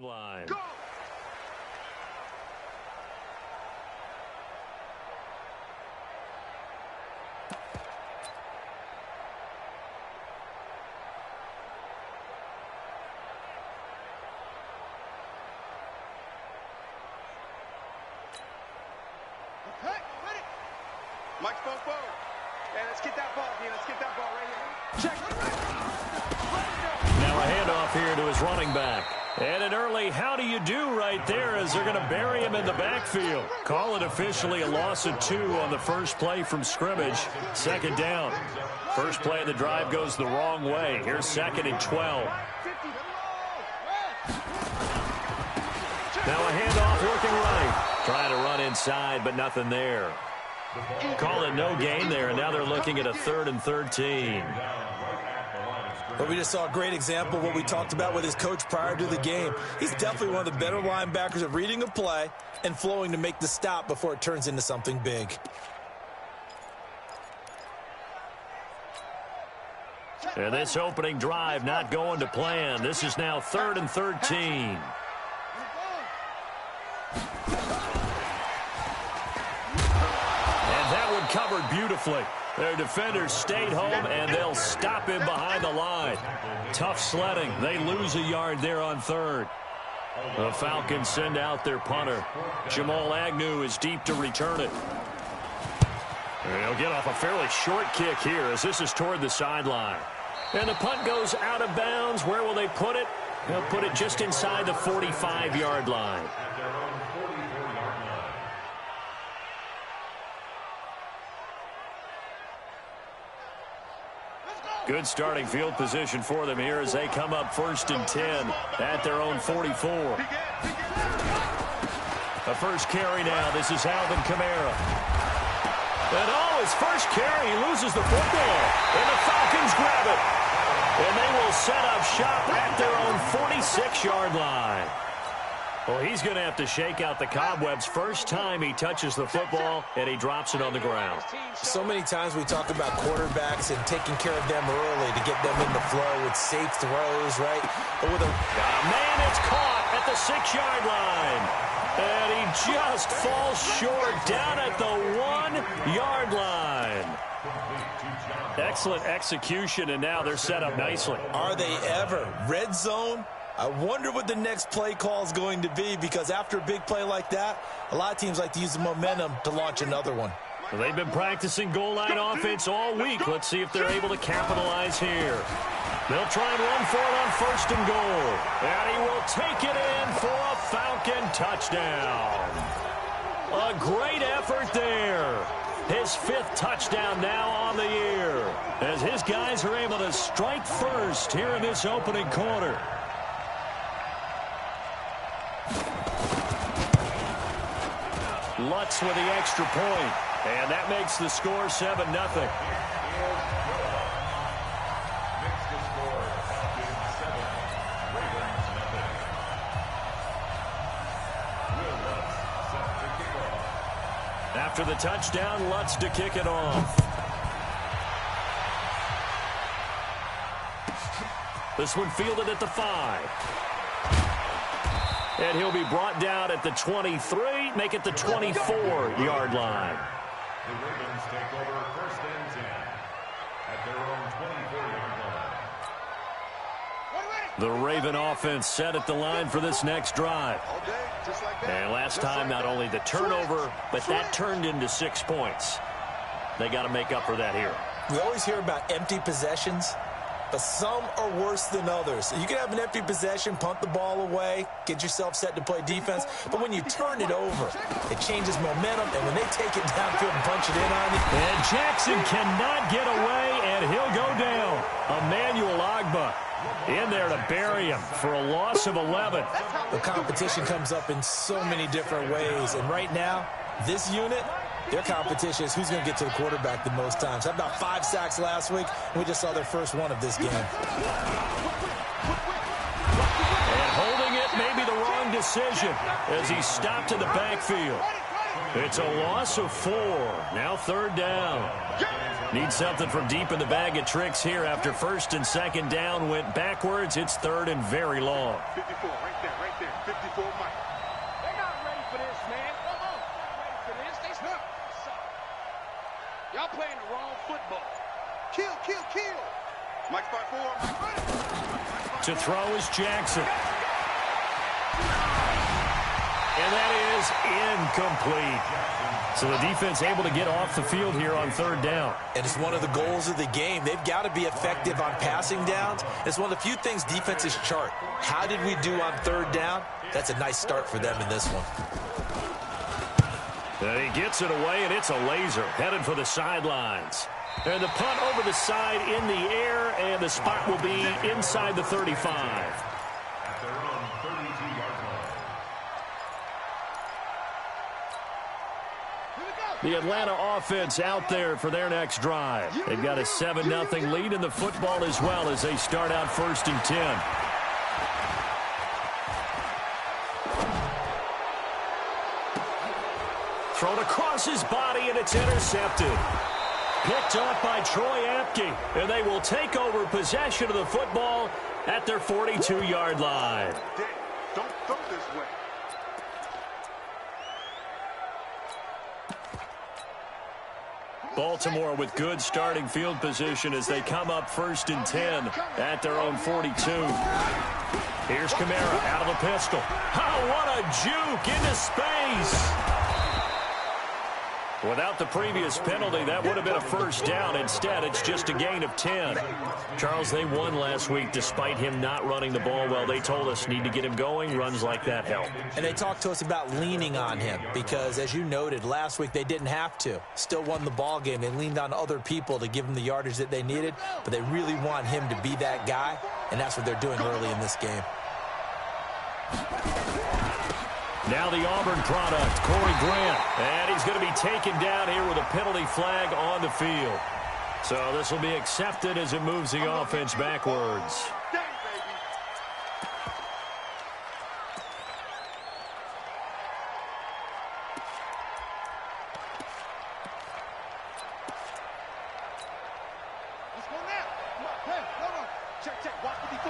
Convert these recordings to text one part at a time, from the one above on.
Line. Go! Okay, ready. Mike's both. Hey, let's get that ball, D. Let's get that ball right here. Check. Now a handoff here to his running back. And an early how do you do right there as they're going to bury him in the backfield. Call it officially a loss of 2 on the first play from scrimmage. Second down. First play of the drive goes the wrong way. Here's 2nd and 12. Now a handoff working right. Trying to run inside, but nothing there. Call it no gain there, and now they're looking at a 3rd and 13. But we just saw a great example of what we talked about with his coach prior to the game. He's definitely one of the better linebackers at reading a play and flowing to make the stop before it turns into something big. And this opening drive not going to plan. This is now 3rd and 13. And that one covered beautifully. Their defenders stayed home, and they'll stop him behind the line. Tough sledding. They lose a yard there on 3rd. The Falcons send out their punter. Jamal Agnew is deep to return it. And he'll get off a fairly short kick here as this is toward the sideline. And the punt goes out of bounds. Where will they put it? They'll put it just inside the 45-yard line. Good starting field position for them here as they come up 1st and 10 at their own 44. The first carry now. This is Alvin Kamara. And his first carry, he loses the football. And the Falcons grab it. And they will set up shop at their own 46-yard line. Well, he's going to have to shake out the cobwebs first time he touches the football, and he drops it on the ground. So many times we talk about quarterbacks and taking care of them early to get them in the flow with safe throws, right? But with man, it's caught at the 6-yard line. And he just falls short down at the 1-yard line. Excellent execution, and now they're set up nicely. Are they ever? Red zone? I wonder what the next play call is going to be, because after a big play like that, a lot of teams like to use the momentum to launch another one. Well, they've been practicing goal line offense all week. Let's see if they're able to capitalize here. They'll try and run for it on 1st and goal. And he will take it in for a Falcon touchdown. A great effort there. His 5th touchdown now on the year, as his guys are able to strike first here in this opening quarter. Lutz with the extra point, and that makes the score 7-0. After the touchdown, Lutz to kick it off. This one fielded at the 5. And he'll be brought down at the 23, make it the 24-yard line. The Ravens take over 1st and 10 at their own 24-yard line. The Raven offense set at the line for this next drive. And last time, not only the turnover, but that turned into 6 points. They got to make up for that here. We always hear about empty possessions, but some are worse than others. You can have an empty possession, punt the ball away, get yourself set to play defense, but when you turn it over, it changes momentum, and when they take it downfield and punch it in on you. And Jackson cannot get away, and he'll go down. Emmanuel Ogbah in there to bury him for a loss of 11. The competition comes up in so many different ways, and right now, this unit, their competition is who's going to get to the quarterback the most times. Had about 5 sacks last week, and we just saw their first one of this game. And holding it may be the wrong decision as he stopped in the backfield. It's a loss of 4. Now third down. Need something from deep in the bag of tricks here after first and second down went backwards. It's third and very long. 54, right there, 54, Mike. They're not ready for this, man. Come on. They're not ready for this. They suck. Y'all playing the wrong football. Kill. Mike spot 4. Mike ready. To throw is Jackson. And that is incomplete. So the defense able to get off the field here on third down. And it's one of the goals of the game. They've got to be effective on passing downs. It's one of the few things defenses chart. How did we do on third down? That's a nice start for them in this one. And he gets it away, and it's a laser headed for the sidelines. And the punt over the side in the air, and the spot will be inside the 35. At their own 32-yard line. The Atlanta offense out there for their next drive. They've got a 7-0 lead in the football as well as they start out first and 10. Thrown across his body, and it's intercepted. Picked off by Troy Apke, and they will take over possession of the football at their 42-yard line. Don't throw this way. Baltimore with good starting field position as they come up first and 10 at their own 42. Here's Kamara out of the pistol. Oh, what a juke into space. Without the previous penalty, that would have been a first down. Instead, it's just a gain of 10. Charles, they won last week despite him not running the ball well. They told us need to get him going. Runs like that help. And they talked to us about leaning on him because, as you noted, last week they didn't have to. Still won the ball game. They leaned on other people to give them the yardage that they needed, but they really want him to be that guy, and that's what they're doing early in this game. Now the Auburn product, Corey Grant. And he's going to be taken down here with a penalty flag on the field. So this will be accepted as it moves the offense backwards. Let's go now. Come on, hey, no. Check. Watch 54.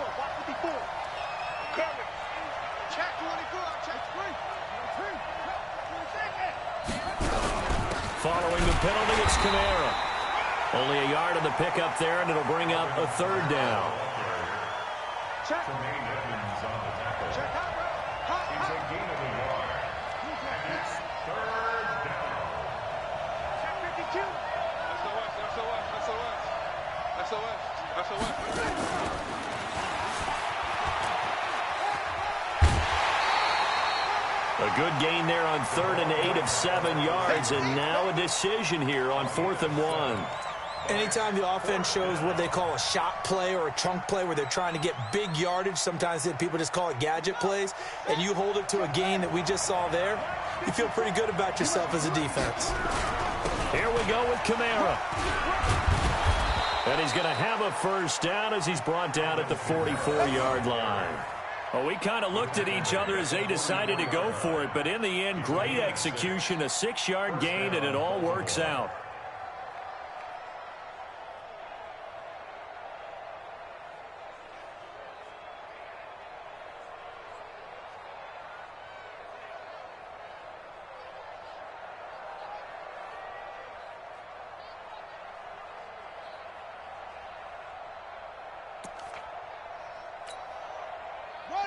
Cover. Check 24. Check 3. Following the penalty, it's Kamara. Only a yard on the pickup there, and it'll bring up a third down. Check. Tremaine Edmonds on the tackle. Check out. It's a gain of a yard. And it's third down. Check 52. SOS. A good gain there on 3rd and 8 of 7 yards, and now a decision here on 4th and 1. Anytime the offense shows what they call a shot play or a chunk play where they're trying to get big yardage, sometimes people just call it gadget plays, and you hold it to a gain that we just saw there, you feel pretty good about yourself as a defense. Here we go with Kamara. And he's going to have a first down as he's brought down at the 44-yard line. Well, we kind of looked at each other as they decided to go for it, but in the end, great execution, a 6-yard gain, and it all works out.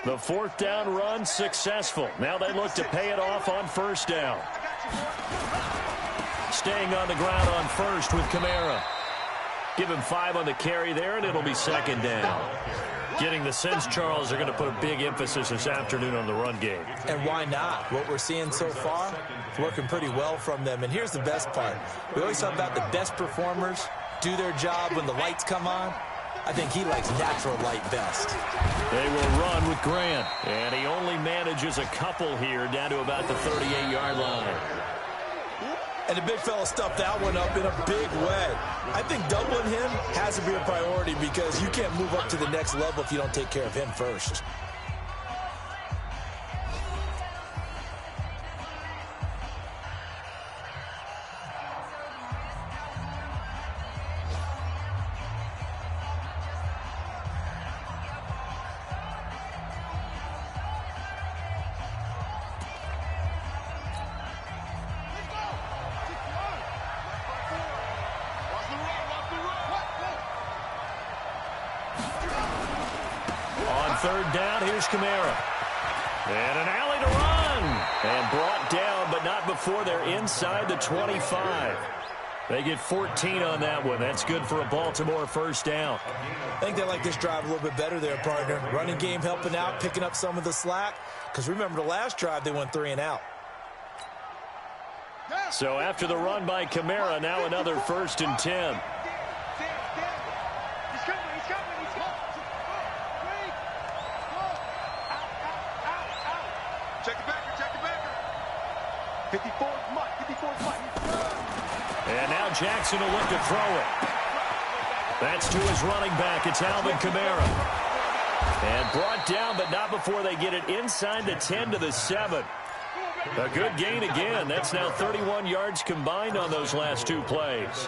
The 4th down run successful. Now they look to pay it off on first down. Staying on the ground on first with Kamara. Give him 5 on the carry there, and it'll be second down. Getting the sense, Charles, they're going to put a big emphasis this afternoon on the run game. And why not? What we're seeing so far, it's working pretty well from them. And here's the best part. We always talk about the best performers do their job when the lights come on. I think he likes natural light best. They will run with Grant, and he only manages a couple here down to about the 38-yard line. And the big fella stuffed that one up in a big way. I think doubling him has to be a priority because you can't move up to the next level if you don't take care of him first. third down. Here's Kamara. And an alley to run. And brought down, but not before they're inside the 25. They get 14 on that one. That's good for a Baltimore first down. I think they like this drive a little bit better there, partner. Running game helping out, picking up some of the slack. Because remember, the last drive, they went 3 and out. So after the run by Kamara, now another 1st and 10. Check the backer. 54's Mike. And now Jackson will look to throw it. That's to his running back. It's Alvin Kamara. And brought down, but not before they get it inside the 10 to the 7. A good gain again. That's now 31 yards combined on those last 2 plays.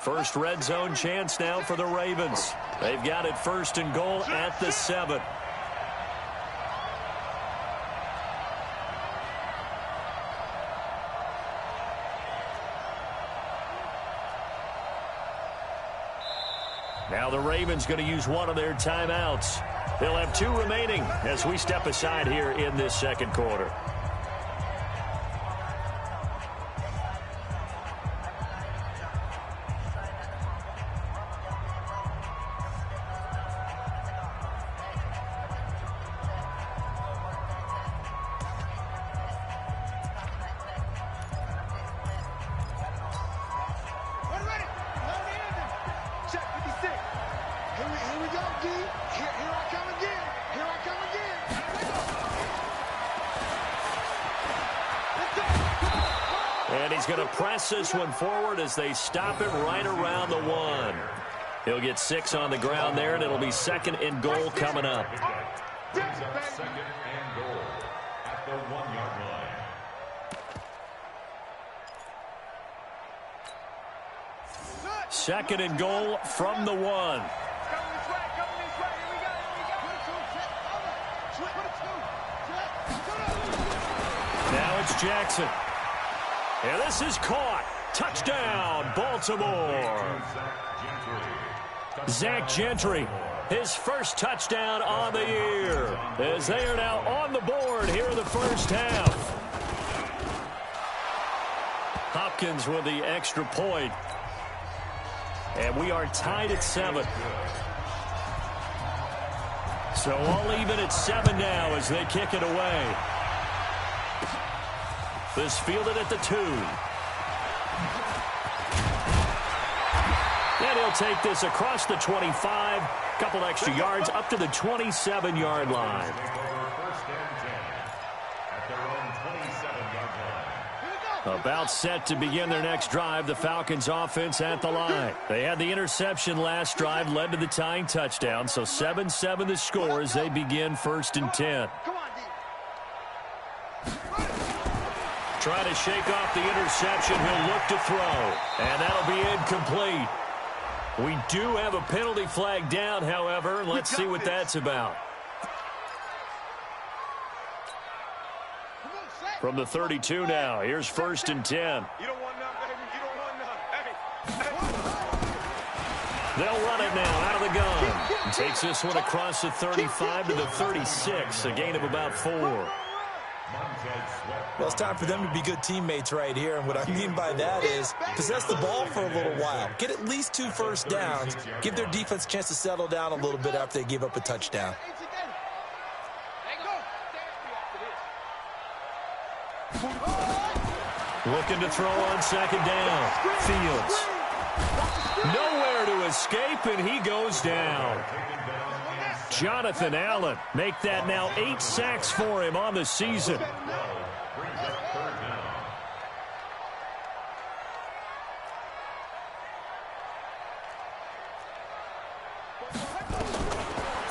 First red zone chance now for the Ravens. They've got it 1st and goal at the 7. Now the Ravens going to use one of their timeouts. They'll have 2 remaining as we step aside here in this second quarter. And he's going to press this one forward as they stop it right around the 1. He'll get 6 on the ground there, and it'll be 2nd and goal coming up. 2nd and goal at the 1-yard line. Second and goal from the 1. Now it's Jackson. And this is caught. Touchdown, Baltimore. Zach Gentry, his first touchdown on the year, as they are now on the board here in the first half. Hopkins with the extra point. And we are tied at 7. So all even at 7 now as they kick it away. This fielded at the 2. And he'll take this across the 25. Couple extra yards up to the 27-yard line. About set to begin their next drive. The Falcons offense at the line. They had the interception last drive, led to the tying touchdown. So 7-7 the score as they begin 1st and 10. Try to shake off the interception. He'll look to throw. And that'll be incomplete. We do have a penalty flag down, however. Let's see what that's about. From the 32 now. Here's 1st and 10. You don't want none, baby. You don't want none. Hey. They'll run it now out of the gun. And takes this one across the 35 to the 36. A gain of about 4. Well, it's time for them to be good teammates right here. And what I mean by that is possess the ball for a little while. Get at least 2 first downs. Give their defense a chance to settle down a little bit after they give up a touchdown. Looking to throw on 2nd down. Fields. Nowhere to escape, and he goes down. Jonathan Allen, make that now 8 sacks for him on the season.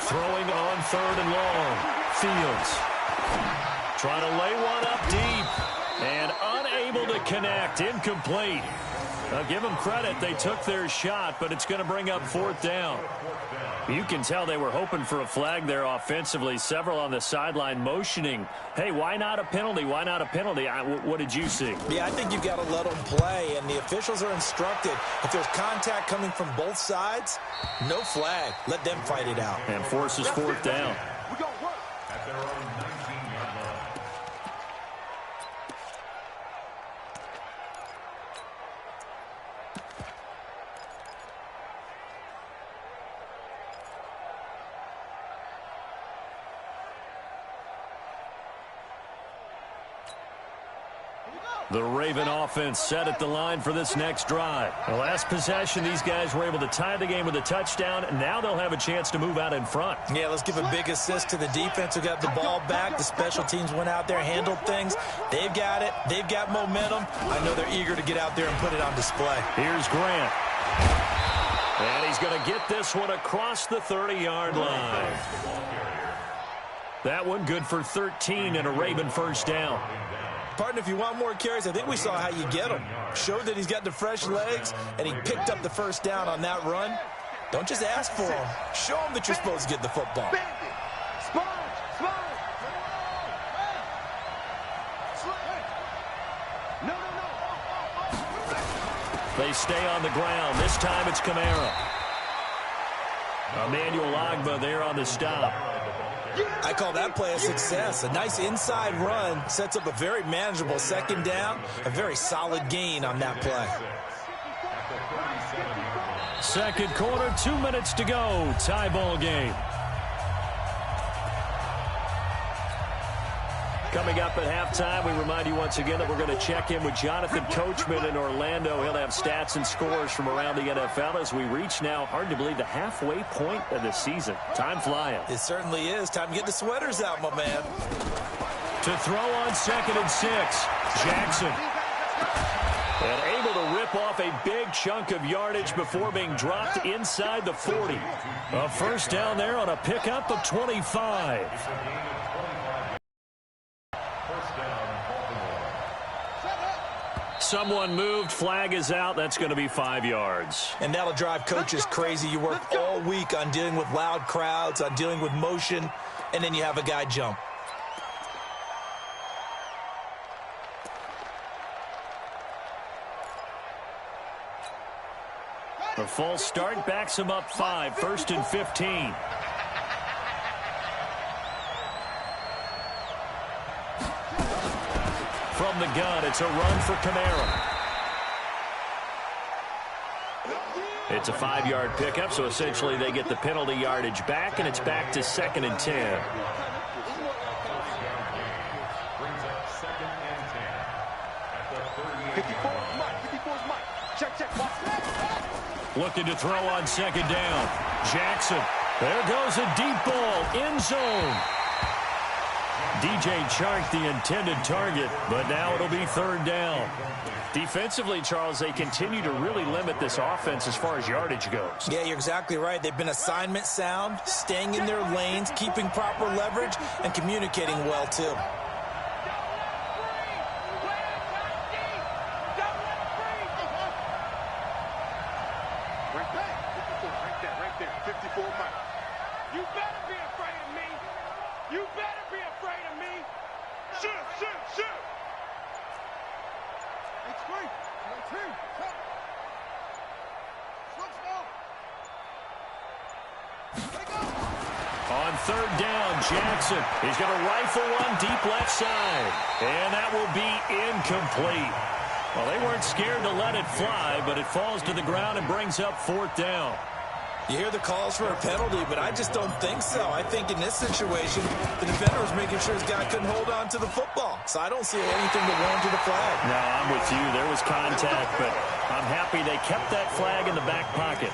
Throwing on 3rd and long. Fields. Trying to lay one up deep. And unable to connect. Incomplete. I'll give them credit. They took their shot, but it's going to bring up fourth down. You can tell they were hoping for a flag there offensively. Several on the sideline motioning, hey, why not a penalty? Why not a penalty? What did you see? Yeah, I think you've got to let them play, and the officials are instructed. If there's contact coming from both sides, no flag. Let them fight it out. And forces fourth down. We're going to work. At their own 19-yard line. The Raven offense set at the line for this next drive. The last possession, these guys were able to tie the game with a touchdown. Now they'll have a chance to move out in front. Yeah, let's give a big assist to the defense who got the ball back. The special teams went out there, handled things. They've got it. They've got momentum. I know they're eager to get out there and put it on display. Here's Grant. And he's going to get this one across the 30-yard line. That one good for 13 and a Raven first down. Partner, if you want more carries, I think we saw how you get him. Showed that he's got the fresh legs, and he picked up the first down on that run. Don't just ask for him. Show him that you're supposed to get the football. They stay on the ground. This time it's Kamara. Emmanuel Agba there on the stop. I call that play a success. A nice inside run sets up a very manageable second down. A very solid gain on that play. Second quarter, 2 minutes to go. Tie ball game. Coming up at halftime, we remind you once again that we're going to check in with Jonathan Coachman in Orlando. He'll have stats and scores from around the NFL as we reach now, hard to believe, the halfway point of the season. Time flying. It certainly is. Time to get the sweaters out, my man. To throw on 2nd and 6. Jackson. And able to rip off a big chunk of yardage before being dropped inside the 40. A first down there on a pickup of 25. Someone moved. Flag is out. That's going to be 5 yards. And that'll drive coaches crazy. You work all week on dealing with loud crowds, on dealing with motion, and then you have a guy jump. The false start backs him up 5. 1st and 15. From the gun, it's a run for Kamara. It's a 5-yard pickup, so essentially they get the penalty yardage back, and it's back to 2nd and 10. Brings up 2nd and 10. At the 38. 54's Mike. 54's Mike. Check. Looking to throw on 2nd down. Jackson. There goes a deep ball. End zone. DJ Chark, the intended target, but now it'll be 3rd down. Defensively, Charles, they continue to really limit this offense as far as yardage goes. Yeah, you're exactly right. They've been assignment sound, staying in their lanes, keeping proper leverage, and communicating well, too. Right there. 54 Mike. You better be afraid of me. You better be afraid of me. Shoot. It's free. On 3rd down, Jackson. He's going to rifle one deep left side. And that will be incomplete. Well, they weren't scared to let it fly, but it falls to the ground and brings up 4th down. You hear the calls for a penalty, but I just don't think so. I think in this situation, the defender was making sure his guy couldn't hold on to the football. So I don't see anything that warranted a flag. No, I'm with you. There was contact, but I'm happy they kept that flag in the back pocket.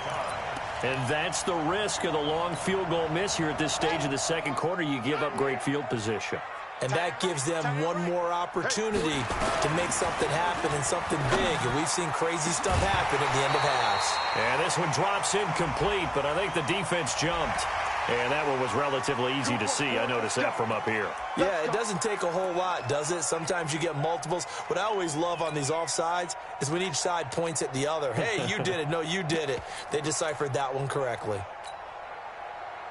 And that's the risk of the long field goal miss here at this stage of the second quarter. You give up great field position. And that gives them one more opportunity to make something happen and something big. And we've seen crazy stuff happen at the end of halves. And this one drops incomplete, but I think the defense jumped. And that one was relatively easy to see. I noticed that from up here. Yeah, it doesn't take a whole lot, does it? Sometimes you get multiples. What I always love on these offsides is when each side points at the other. Hey, you did it. No, you did it. They deciphered that one correctly.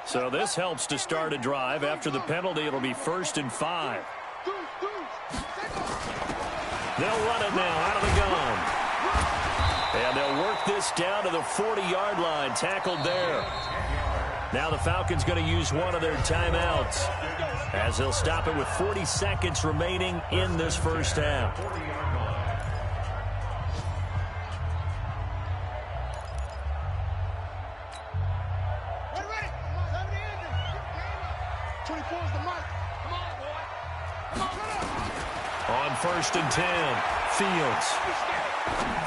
So this helps to start a drive. After the penalty, it'll be 1st and 5. They'll run it now out of the gun. And they'll work this down to the 40-yard line. Tackled there. Now the Falcons going to use one of their timeouts as they'll stop it with 40 seconds remaining in this first half. On 1st and 10, Fields.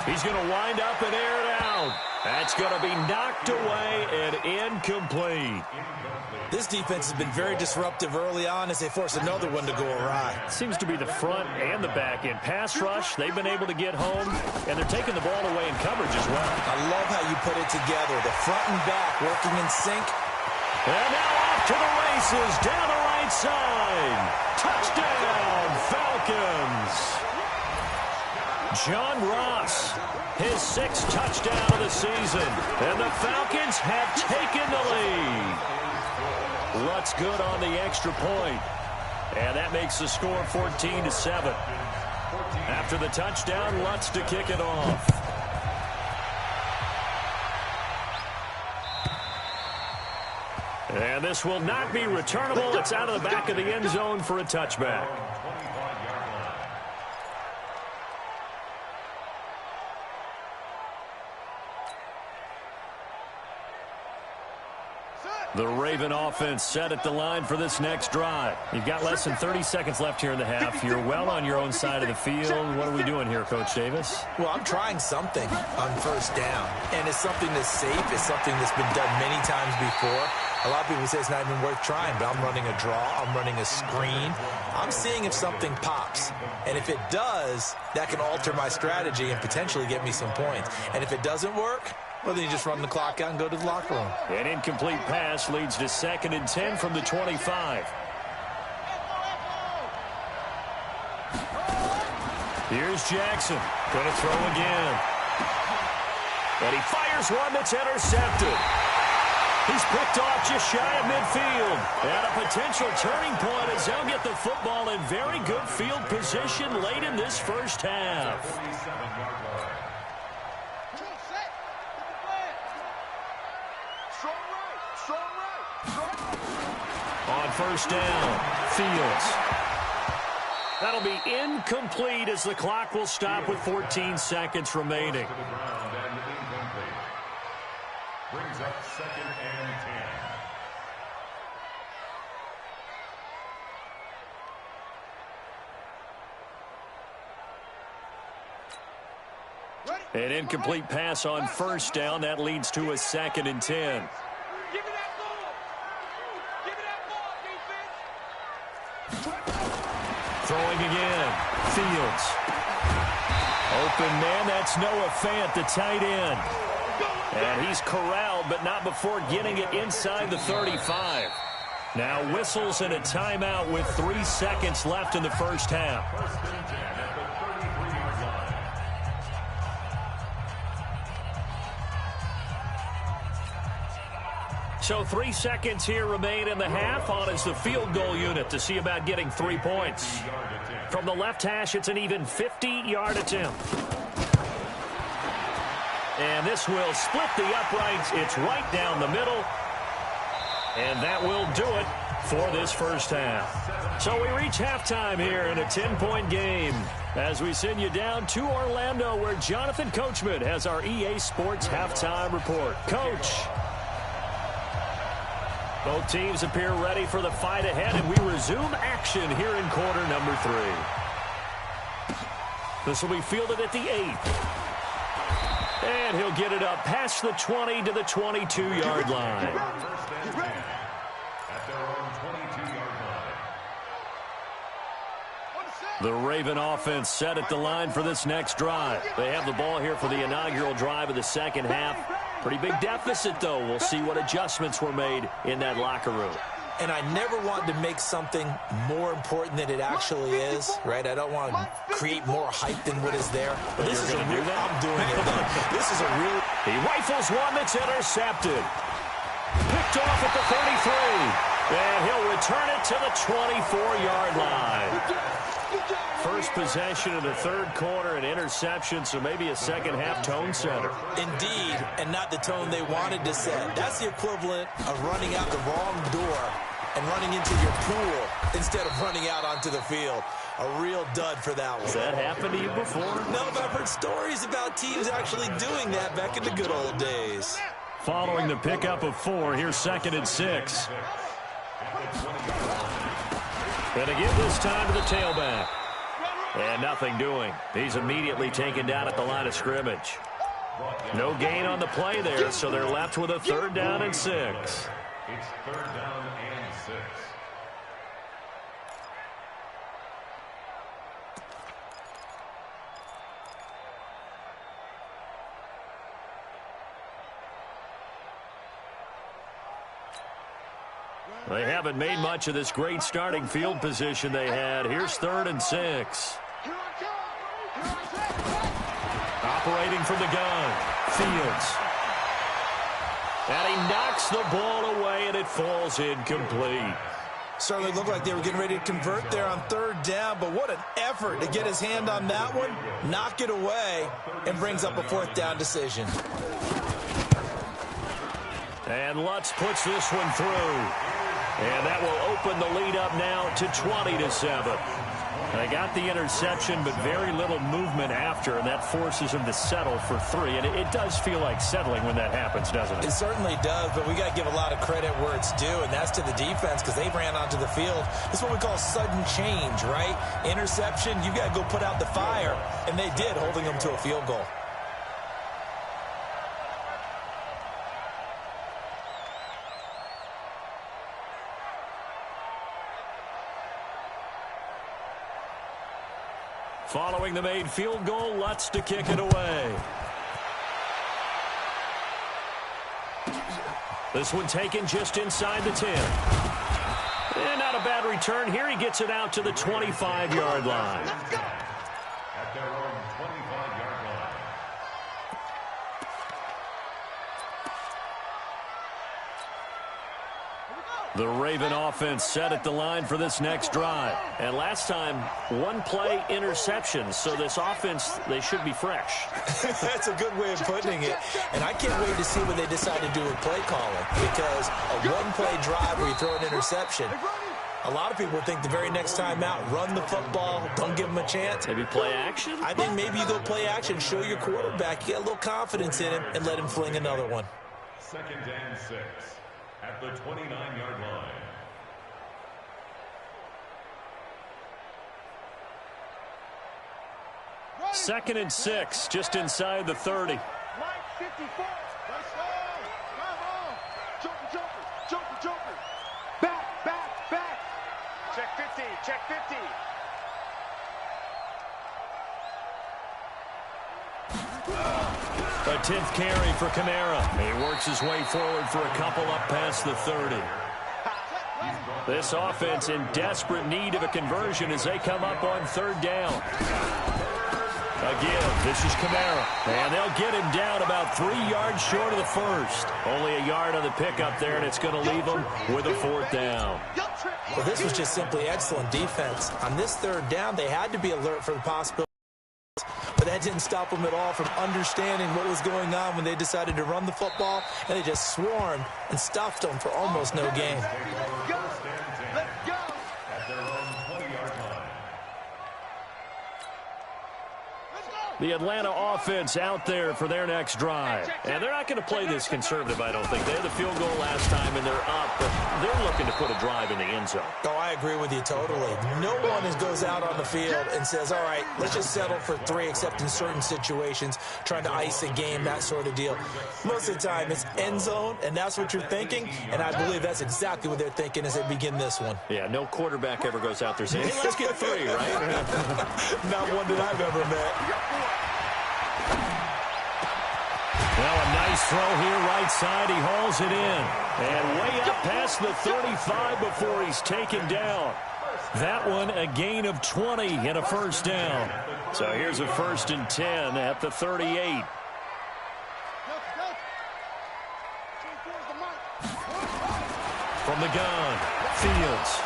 He's going to wind up and air it out. That's going to be knocked away and incomplete. This defense has been very disruptive early on as they force another one to go awry. Seems to be the front and the back end. Pass rush, they've been able to get home, and they're taking the ball away in coverage as well. I love how you put it together. The front and back working in sync. And now off to the races, down the right side. Touchdown, Falcons. John Ross, his 6th touchdown of the season. And the Falcons have taken the lead. Lutz good on the extra point. And that makes the score 14-7. After the touchdown, Lutz to kick it off. And this will not be returnable. It's out of the back of the end zone for a touchback. The Raven offense set at the line for this next drive. You've got less than 30 seconds left here in the half. You're well on your own side of the field. What are we doing here, Coach Davis? Well, I'm trying something on 1st down. And it's something that's safe. It's something that's been done many times before. A lot of people say it's not even worth trying, but I'm running a draw. I'm running a screen. I'm seeing if something pops. And if it does, that can alter my strategy and potentially get me some points. And if it doesn't work, well, then you just run the clock out and go to the locker room. An incomplete pass leads to 2nd and 10 from the 25. Here's Jackson. Going to throw again. And he fires one that's intercepted. He's picked off just shy of midfield. And a potential turning point as they'll get the football in very good field position late in this first half. On 1st down, Fields. That'll be incomplete as the clock will stop with 14 seconds remaining. Brings up 2nd and 10. An incomplete pass on 1st down. That leads to a 2nd and 10. Throwing again. Fields. Open man, that's Noah Fant, the tight end. And he's corralled, but not before getting it inside the 35. Now whistles and a timeout with 3 seconds left in the first half. So 3 seconds here remain in the half. On is the field goal unit to see about getting 3 points. From the left hash, it's an even 50-yard attempt. And this will split the uprights. It's right down the middle. And that will do it for this first half. So we reach halftime here in a 10-point game as we send you down to Orlando where Jonathan Coachman has our EA Sports halftime report. Coach. Both teams appear ready for the fight ahead, and we resume action here in quarter number 3. This will be fielded at the 8. And he'll get it up past the 20 to the 22-yard line. The Raven offense set at the line for this next drive. They have the ball here for the inaugural drive of the second half. Pretty big deficit, though. We'll see what adjustments were made in that locker room. And I never want to make something more important than it actually is, right? I don't want to create more hype than what is there. But this is a real, I'm doing it, though. This is a real... He rifles one that's intercepted. Picked off at the 33. And he'll return it to the 24-yard line. First possession in the third quarter, an interception, so maybe a second-half tone setter. Indeed, and not the tone they wanted to set. That's the equivalent of running out the wrong door and running into your pool instead of running out onto the field. A real dud for that one. Has that happened to you before? No, but I've heard stories about teams actually doing that back in the good old days. Following the pickup of 4, here's 2nd and 6. And again this time to the tailback. And nothing doing. He's immediately taken down at the line of scrimmage. No gain on the play there, so they're left with a 3rd down and 6. It's 3rd down and 6. They haven't made much of this great starting field position they had. Here's 3rd and 6. Operating from the gun, Fields. And he knocks the ball away, and it falls incomplete. Certainly looked like they were getting ready to convert there on 3rd down, but what an effort to get his hand on that one, knock it away, and brings up a 4th down decision. And Lutz puts this one through. And that will open the lead up now to 20-7. They got the interception, but very little movement after, and that forces them to settle for 3. And it does feel like settling when that happens, doesn't it? It certainly does, but we got to give a lot of credit where it's due, and that's to the defense because they ran onto the field. This is what we call sudden change, right? Interception, you got to go put out the fire, and they did, holding them to a field goal. Following the made field goal, Lutz to kick it away. This one taken just inside the 10. And not a bad return here. He gets it out to the 25-yard line. At their own 25-yard line. The Raven offense set at the line for this next drive. And last time, 1-play interception. So this offense, they should be fresh. That's a good way of putting it. And I can't wait to see what they decide to do with play calling. Because a 1-play drive where you throw an interception, a lot of people think the very next time out, run the football, don't give them a chance. Maybe play action? I think maybe you go play action, show your quarterback, you get a little confidence in him, and let him fling another one. 2nd and 6. At the 29-yard line. Second and 6, just inside the 30. Mike 54. Let's go. Come on. Joker. Back. Check 50. A 10th carry for Kamara. He works his way forward for a couple up past the 30. This offense in desperate need of a conversion as they come up on 3rd down. Again, this is Kamara. And they'll get him down about 3 yards short of the first. Only a yard on the pickup there, and it's going to leave them with a 4th down. Well, this was just simply excellent defense. On this 3rd down, they had to be alert for the possibility. But that didn't stop them at all from understanding what was going on when they decided to run the football, and they just swarmed and stuffed them for almost no gain. Let's go. At their own 20-yard line. The Atlanta offense out there for their next drive. And they're not going to play this conservative, I don't think. They had the field goal last time, and they're up, but they're looking to put a drive in the end zone. Oh, I agree with you totally. No one goes out on the field and says, all right, let's just settle for 3, except in certain situations, trying to ice a game, that sort of deal. Most of the time, it's end zone, and that's what you're thinking, and I believe that's exactly what they're thinking as they begin this one. Yeah, no quarterback ever goes out there saying, hey, let's get 3, right? Not one that I've ever met. Well, a nice throw here right side. He hauls it in. And way up past the 35 before he's taken down. That one a gain of 20 and a first down. So here's a 1st and 10 at the 38. From the gun, Fields.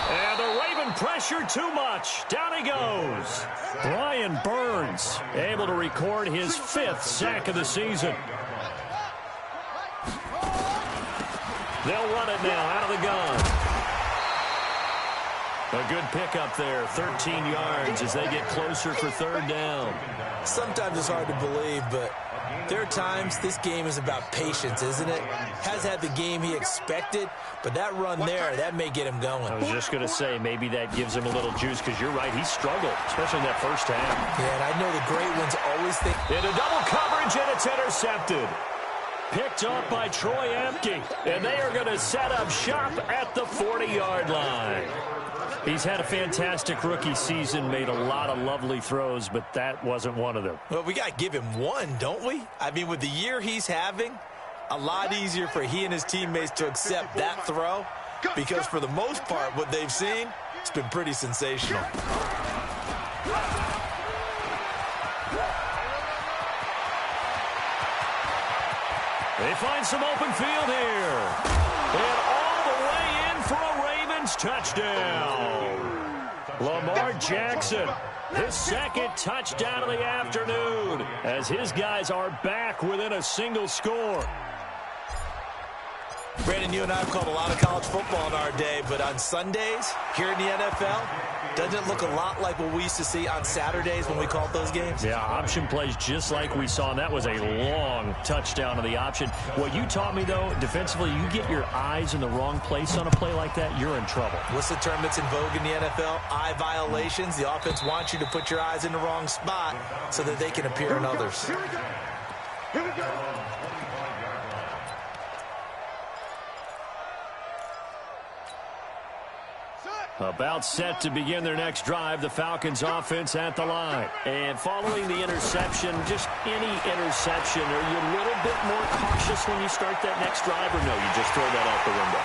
And the Raven pressure too much. Down he goes. Brian Burns able to record his 5th sack of the season. They'll run it now out of the gun. A good pickup there, 13 yards as they get closer for 3rd down. Sometimes it's hard to believe, but there are times this game is about patience, isn't it? Has had the game he expected, but that run there, that may get him going. I was just going to say, maybe that gives him a little juice, because you're right, he struggled, especially in that first half. Yeah, and I know the great ones always think... Into double coverage, and it's intercepted. Picked off by Troy Apke, and they are going to set up shop at the 40-yard line. He's had a fantastic rookie season, made a lot of lovely throws, but that wasn't one of them. Well, we got to give him one, don't we? I mean, with the year he's having, a lot easier for he and his teammates to accept that throw, because for the most part, what they've seen, it's been pretty sensational. They find some open field here. And all the way in for a Ravens touchdown. Lamar Jackson, his 2nd touchdown of the afternoon, as his guys are back within a single score. Brandon, you and I have called a lot of college football in our day, but on Sundays, here in the NFL, doesn't it look a lot like what we used to see on Saturdays when we called those games? Yeah, option plays just like we saw, and that was a long touchdown of the option. What you taught me, though, defensively, you get your eyes in the wrong place on a play like that, you're in trouble. What's the term that's in vogue in the NFL? Eye violations. The offense wants you to put your eyes in the wrong spot so that they can appear in others. Here we go. Here we go. About set to begin their next drive, the Falcons offense at the line. And following the interception, just any interception, are you a little bit more cautious when you start that next drive, or no, you just throw that out the window?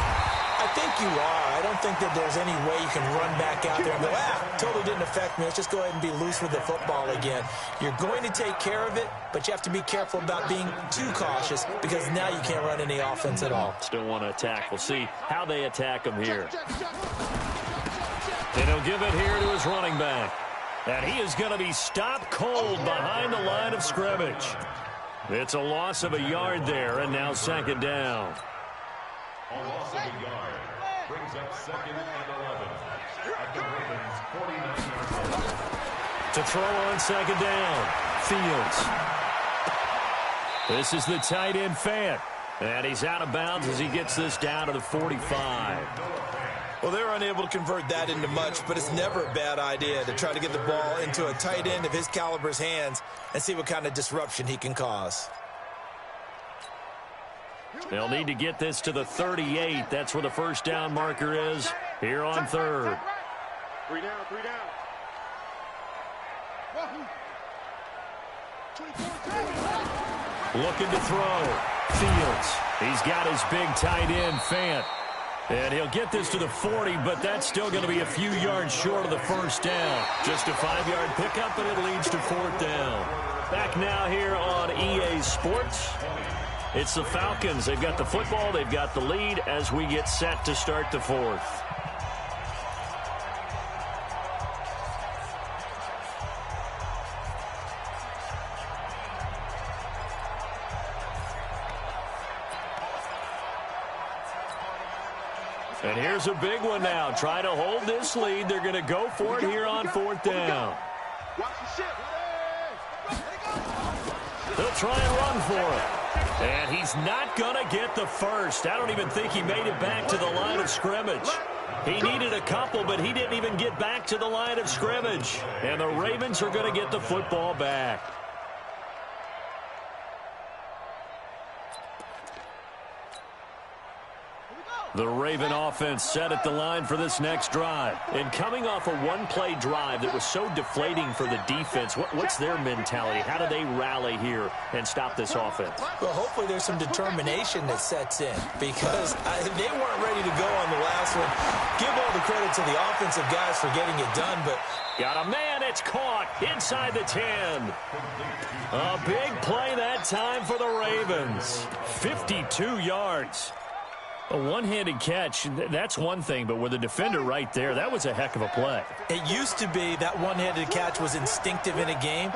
I think you are. I don't think that there's any way you can run back out there and go, totally didn't affect me. Let's just go ahead and be loose with the football again. You're going to take care of it, but you have to be careful about being too cautious, because now you can't run any offense at all. Still want to attack. We'll see how they attack them here. And he'll give it here to his running back. And he is going to be stopped cold behind the line of scrimmage. It's a loss of a yard there, and now 2nd down. A loss of a yard brings up 2nd and 11 at the Ravens' 49-yard line. To throw on 2nd down, Fields. This is the tight end, Fant. And he's out of bounds as he gets this down to the 45. Well, they were unable to convert that into much, but it's never a bad idea to try to get the ball into a tight end of his caliber's hands and see what kind of disruption he can cause. They'll need to get this to the 38. That's where the 1st down marker is here on 3rd. 3 down, 3 down. Looking to throw. Fields. He's got his big tight end, Fant. And he'll get this to the 40, but that's still going to be a few yards short of the 1st down. Just a 5-yard pickup, and it leads to 4th down. Back now here on EA Sports. It's the Falcons. They've got the football. They've got the lead as we get set to start the 4th. And here's a big one now. Trying to hold this lead. They're going to go for it here on 4th down. Watch the ship. They'll try and run for it. And he's not going to get the first. I don't even think he made it back to the line of scrimmage. He needed a couple, but he didn't even get back to the line of scrimmage. And the Ravens are going to get the football back. The Raven offense set at the line for this next drive. And coming off a one-play drive that was so deflating for the defense, what's their mentality? How do they rally here and stop this offense? Well, hopefully there's some determination that sets in because they weren't ready to go on the last one. Give all the credit to the offensive guys for getting it done, but... Got a man, it's caught inside the 10. A big play that time for the Ravens. 52 yards. A one-handed catch, that's one thing, but with a defender right there, that was a heck of a play. It used to be that one-handed catch was instinctive in a game.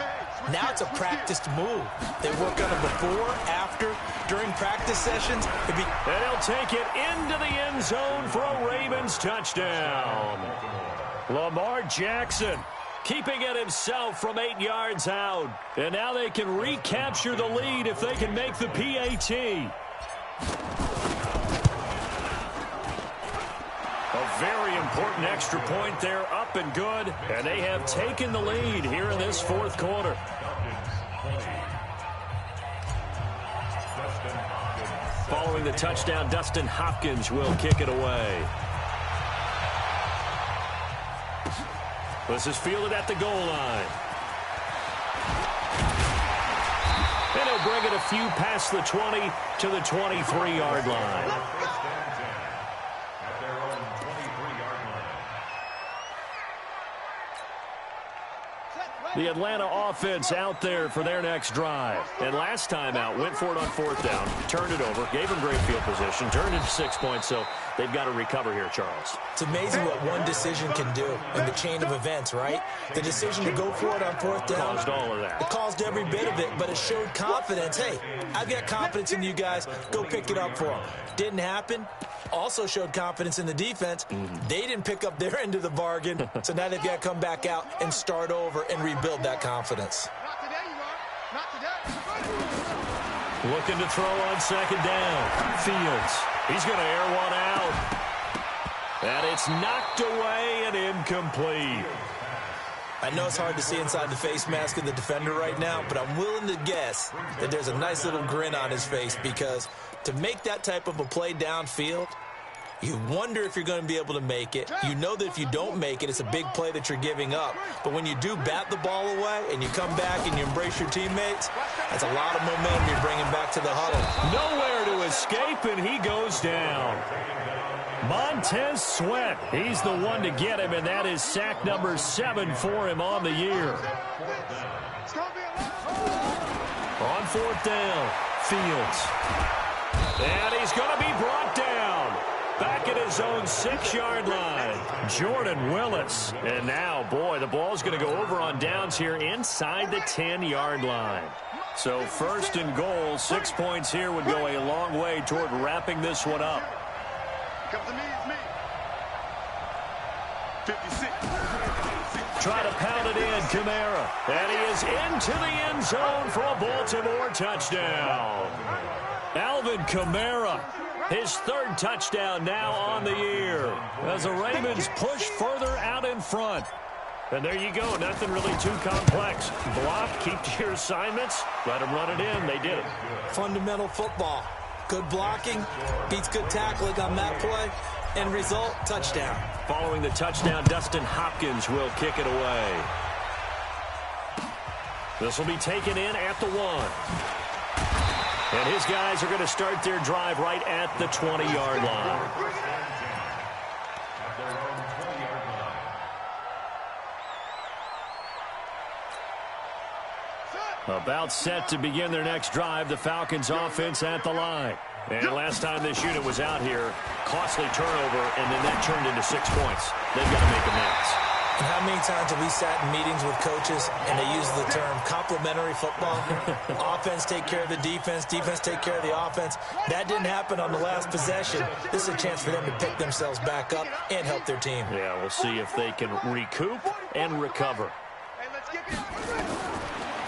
Now it's a practiced move. They work on it before, after, during practice sessions. And he'll take it into the end zone for a Ravens touchdown. Lamar Jackson keeping it himself from 8 yards out. And now they can recapture the lead if they can make the PAT. A very important extra point there, up and good. And they have taken the lead here in this fourth quarter. Following the touchdown, Dustin Hopkins will kick it away. This is fielded at the goal line. And he'll bring it a few past the 20 to the 23-yard line. The Atlanta offense out there for their next drive. And last time out, went for it on fourth down, turned it over, gave them great field position, turned into 6 points, so they've got to recover here, Charles. It's amazing what one decision can do in the chain of events, right? The decision to go for it on fourth down. Caused all of that. It caused every bit of it, but it showed confidence. Hey, I've got confidence in you guys. Go pick it up for them. Didn't happen. Also showed confidence in the defense. They didn't pick up their end of the bargain, so now they've got to come back out and start over and rebuild that confidence. Not today, you are. Not today. Looking to throw on second down. Fields. He's going to air one out. And it's knocked away and incomplete. I know it's hard to see inside the face mask of the defender right now, but I'm willing to guess that there's a nice little grin on his face because to make that type of a play downfield, you wonder if you're going to be able to make it. You know that if you don't make it, it's a big play that you're giving up. But when you do bat the ball away and you come back and you embrace your teammates, that's a lot of momentum you're bringing back to the huddle. Nowhere to escape, and he goes down. Montez Sweat, he's the one to get him, and that is sack number 7 for him on the year. On fourth down, Fields. And he's going to be brought down. Back at his own 6-yard line. Jordan Willis. And now, boy, the ball's going to go over on downs here inside the 10-yard line. So first and goal, 6 points here would go a long way toward wrapping this one up. Come to me, it's me. 56. Try to pound it in, Kamara. And he is into the end zone for a Baltimore touchdown. Alvin Kamara, his third touchdown now on the year as the Ravens push further out in front. And there you go, nothing really too complex. Block, keep to your assignments, let them run it in. They did it. Fundamental football. Good blocking, beats good tackling on that play. End result, touchdown. Following the touchdown, Dustin Hopkins will kick it away. This will be taken in at the 1. And his guys are going to start their drive right at the 20-yard line. About set to begin their next drive, the Falcons offense at the line. And last time this unit was out here, costly turnover, and then that turned into 6 points. They've got to make amends. And how many times have we sat in meetings with coaches and they use the term complementary football? Offense take care of the defense, defense take care of the offense. That didn't happen on the last possession. This is a chance for them to pick themselves back up and help their team. Yeah, we'll see if they can recoup and recover. Hey, let's get this.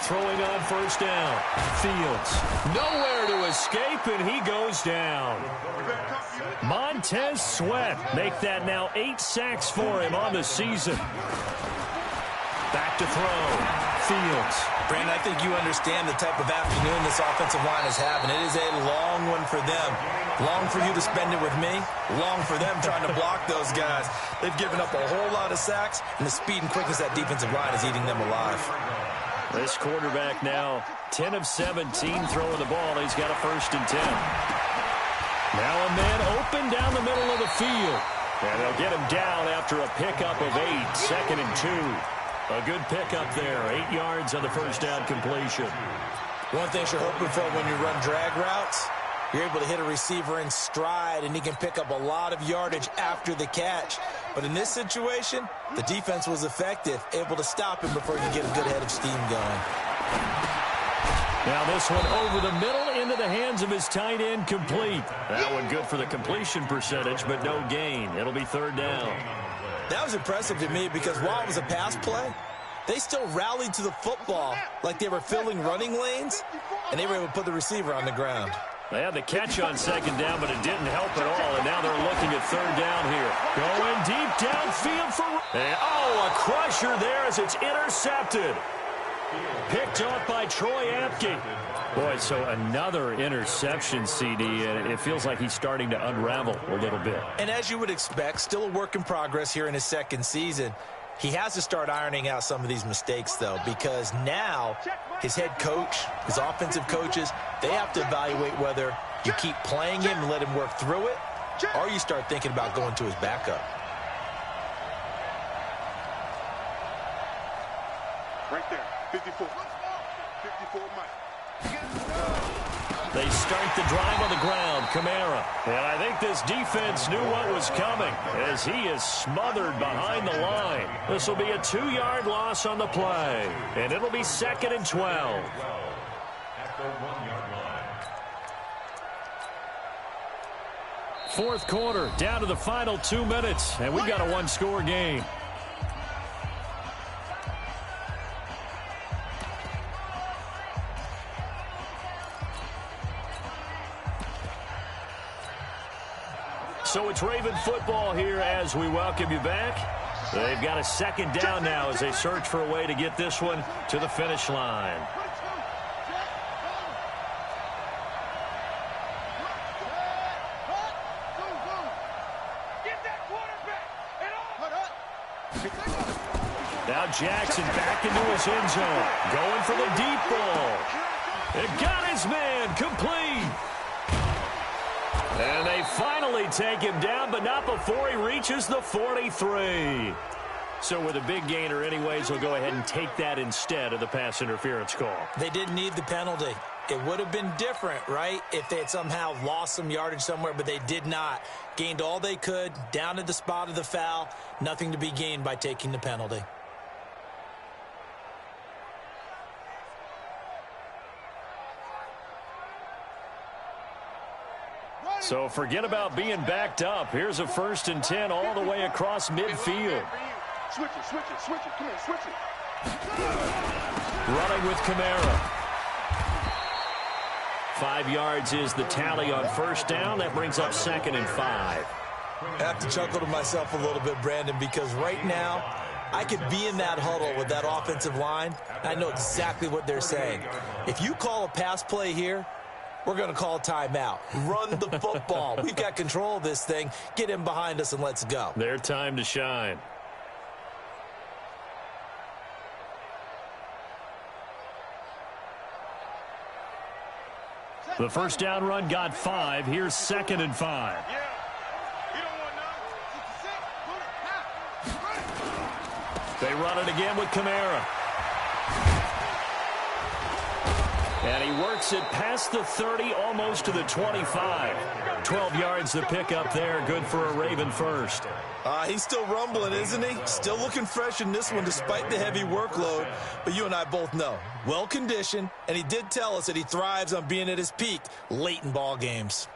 Throwing on first down. Fields. Nowhere to escape, and he goes down. Montez Sweat. Make that now 8 sacks for him on the season. Back to throw. Fields. Brandon, I think you understand the type of afternoon this offensive line is having. It is a long one for them. Long for you to spend it with me. Long for them trying to block those guys. They've given up a whole lot of sacks, and the speed and quickness of that defensive line is eating them alive. This quarterback now 10 of 17 throwing the ball. He's got a 1st and 10. Now a man open down the middle of the field. And they'll get him down after a pickup of 8, 2nd and 2. A good pickup there, 8 yards on the first down completion. One thing you're hoping for when you run drag routes, you're able to hit a receiver in stride, and he can pick up a lot of yardage after the catch. But in this situation, the defense was effective, able to stop him before he could get a good head of steam going. Now this one over the middle into the hands of his tight end, complete. That one good for the completion percentage, but no gain. It'll be 3rd down. That was impressive to me because while it was a pass play, they still rallied to the football like they were filling running lanes, and they were able to put the receiver on the ground. They had the catch on 2nd down, but it didn't help at all, and now they're looking at 3rd down here. Going deep downfield for... And, a crusher there as it's intercepted. Picked off by Troy Apke. Boy, so another interception, CD, and it feels like he's starting to unravel a little bit. And as you would expect, still a work in progress here in his 2nd season. He has to start ironing out some of these mistakes, though, because now his head coach, his offensive coaches, they have to evaluate whether you keep playing him and let him work through it, or you start thinking about going to his backup. Right there, 54. 54 Mike. They start the drive on the ground, Kamara. And I think this defense knew what was coming as he is smothered behind the line. This will be a 2-yard loss on the play, and it'll be 2nd and 12. At the 1-yard line. 4th quarter, down to the final 2 minutes, and we've got a 1-score game. So it's Raven football here as we welcome you back. They've got a 2nd down now as they search for a way to get this one to the finish line. Now Jackson back into his end zone, going for the deep ball. It got his man, complete. And they finally take him down, but not before he reaches the 43. So with a big gainer anyways, he'll go ahead and take that instead of the pass interference call. They didn't need the penalty. It would have been different, right, if they had somehow lost some yardage somewhere, but they did not. Gained all they could, down at the spot of the foul. Nothing to be gained by taking the penalty. So forget about being backed up. Here's a 1st and 10 all the way across midfield. Switch it. Come here, switch it. Running with Kamara. 5 yards is the tally on 1st down. That brings up 2nd and 5. I have to chuckle to myself a little bit, Brandon, because right now I could be in that huddle with that offensive line. I know exactly what they're saying. If you call a pass play here, we're going to call a timeout. Run the football. We've got control of this thing. Get him behind us and let's go. Their time to shine. The 1st down run got 5. Here's 2nd and 5. Yeah. You don't want none. They run it again with Kamara. And he works it past the 30, almost to the 25. 12 yards to pick up there. Good for a Raven 1st. He's still rumbling, isn't he? Still looking fresh in this one despite the heavy workload. But you and I both know, well-conditioned, and he did tell us that he thrives on being at his peak late in ball games.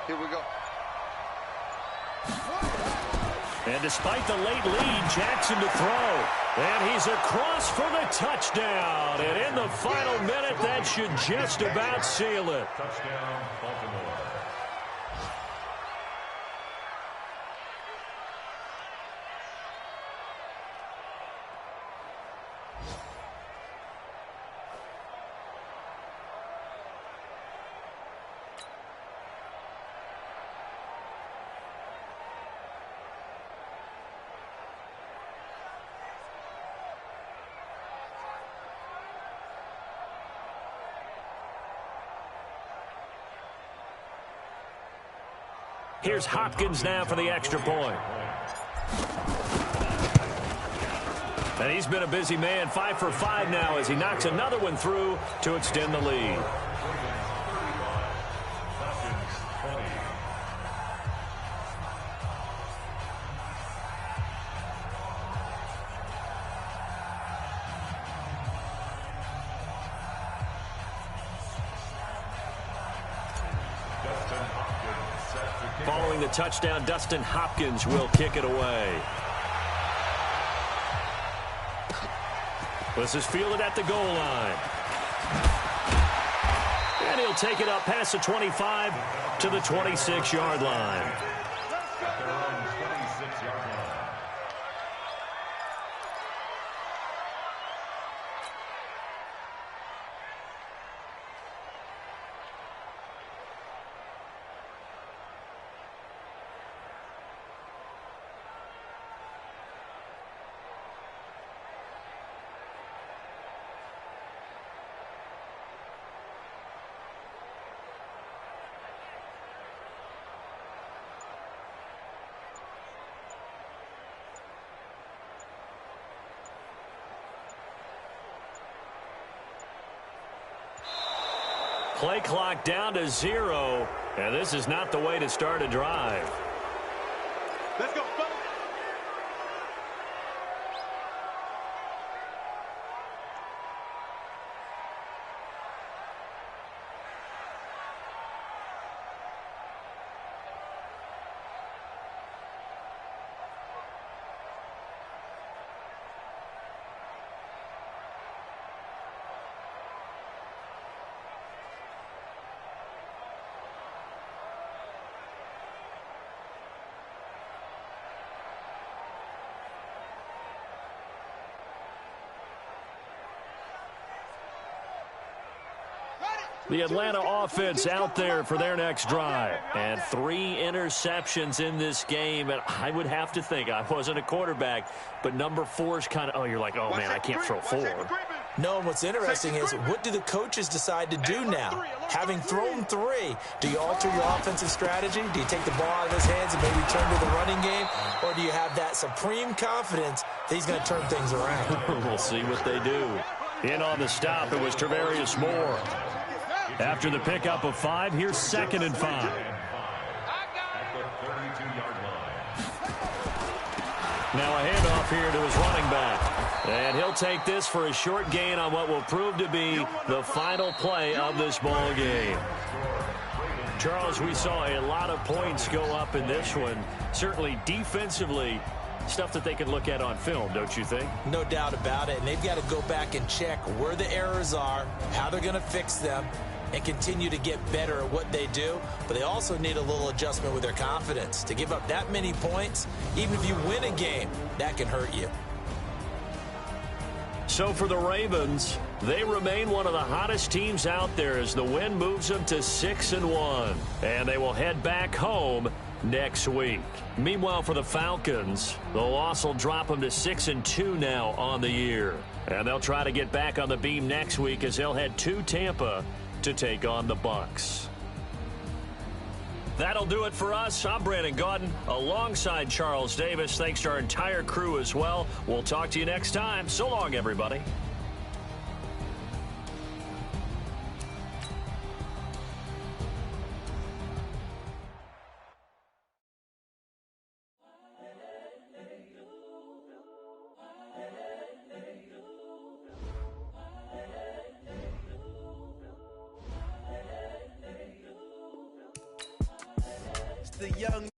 Here we go. And despite the late lead, Jackson to throw. And he's across for the touchdown. And in the final minute, that should just about seal it. Touchdown, Baltimore. Here's Hopkins now for the extra point. And he's been a busy man, 5 for 5 now as he knocks another one through to extend the lead. Following the touchdown, Dustin Hopkins will kick it away. This is fielded at the goal line. And he'll take it up past the 25 to the 26-yard line. Play clock down to 0, and this is not the way to start a drive. Let's go, fellas. The Atlanta offense out there for their next drive. And 3 interceptions in this game. And I would have to think, I wasn't a quarterback, but number 4 is kind of, oh, you're like, oh, man, I can't throw 4. No, what's interesting is, what do the coaches decide to do now? Having thrown 3, do you alter your offensive strategy? Do you take the ball out of his hands and maybe turn to the running game? Or do you have that supreme confidence that he's going to turn things around? We'll see what they do. In on the stop, it was Travarius Moore. After the pickup of 5, here's 2nd and 5. Now a handoff here to his running back. And he'll take this for a short gain on what will prove to be the final play of this ball game. Charles, we saw a lot of points go up in this one. Certainly defensively, stuff that they can look at on film, don't you think? No doubt about it. And they've got to go back and check where the errors are, how they're going to fix them, and continue to get better at what they do. But they also need a little adjustment with their confidence. To give up that many points, even if you win a game, that can hurt you. So for the Ravens, they remain one of the hottest teams out there as the win moves them to 6-1. And they will head back home next week. Meanwhile, for the Falcons, the loss will drop them to 6-2 now on the year. And they'll try to get back on the beam next week as they'll head to Tampa to take on the Bucs. That'll do it for us. I'm Brandon Gaudin alongside Charles Davis. Thanks to our entire crew as well. We'll talk to you next time. So long, everybody. The young